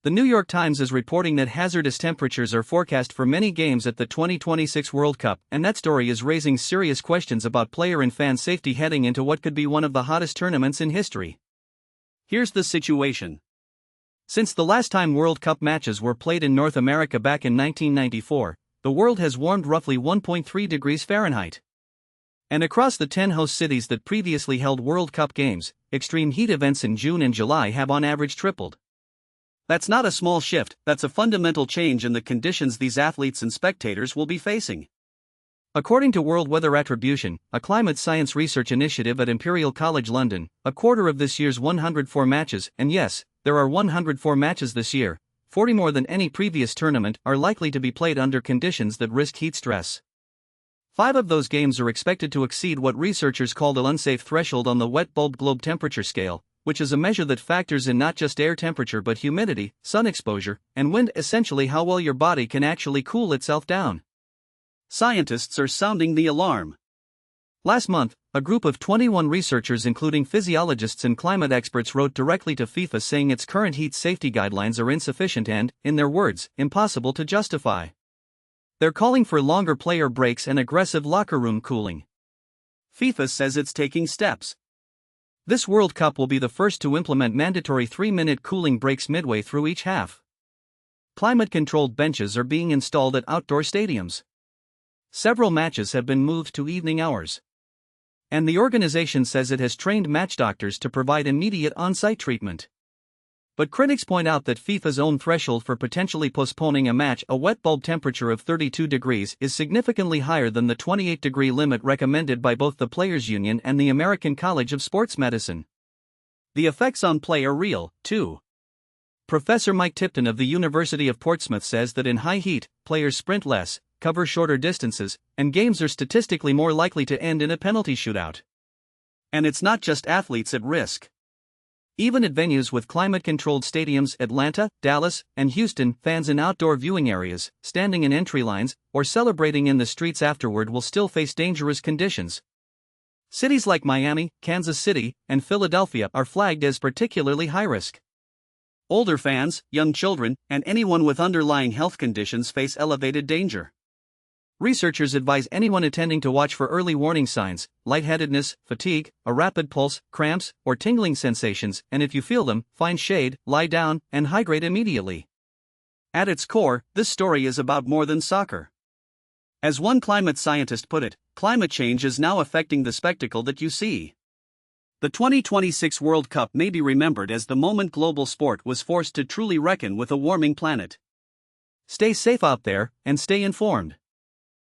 The New York Times is reporting that hazardous temperatures are forecast for many games at the 2026 World Cup, and that story is raising serious questions about player and fan safety heading into what could be one of the hottest tournaments in history. Here's the situation. Since the last time World Cup matches were played in North America back in 1994, the world has warmed roughly 1.3 degrees Fahrenheit. And across the 10 host cities that previously held World Cup games, extreme heat events in June and July have on average tripled. That's not a small shift, that's a fundamental change in the conditions these athletes and spectators will be facing. According to World Weather Attribution, a climate science research initiative at Imperial College London, a quarter of this year's 104 matches, and yes, there are 104 matches this year, 40 more than any previous tournament, are likely to be played under conditions that risk heat stress. 5 of those games are expected to exceed what researchers call the unsafe threshold on the wet bulb globe temperature scale, which is a measure that factors in not just air temperature but humidity, sun exposure, and wind, essentially how well your body can actually cool itself down. Scientists are sounding the alarm. Last month, a group of 21 researchers including physiologists and climate experts wrote directly to FIFA saying its current heat safety guidelines are insufficient and, in their words, impossible to justify. They're calling for longer player breaks and aggressive locker room cooling. FIFA says it's taking steps. This World Cup will be the first to implement mandatory 3-minute cooling breaks midway through each half. Climate-controlled benches are being installed at outdoor stadiums. Several matches have been moved to evening hours. And the organization says it has trained match doctors to provide immediate on-site treatment. But critics point out that FIFA's own threshold for potentially postponing a match, a wet bulb temperature of 32 degrees, is significantly higher than the 28-degree limit recommended by both the Players' Union and the American College of Sports Medicine. The effects on play are real, too. Professor Mike Tipton of the University of Portsmouth says that in high heat, players sprint less, cover shorter distances, and games are statistically more likely to end in a penalty shootout. And it's not just athletes at risk. Even at venues with climate-controlled stadiums, Atlanta, Dallas, and Houston, fans in outdoor viewing areas, standing in entry lines, or celebrating in the streets afterward will still face dangerous conditions. Cities like Miami, Kansas City, and Philadelphia are flagged as particularly high risk. Older fans, young children, and anyone with underlying health conditions face elevated danger. Researchers advise anyone attending to watch for early warning signs, lightheadedness, fatigue, a rapid pulse, cramps, or tingling sensations, and if you feel them, find shade, lie down, and hydrate immediately. At its core, this story is about more than soccer. As one climate scientist put it, climate change is now affecting the spectacle that you see. The 2026 World Cup may be remembered as the moment global sport was forced to truly reckon with a warming planet. Stay safe out there, and stay informed.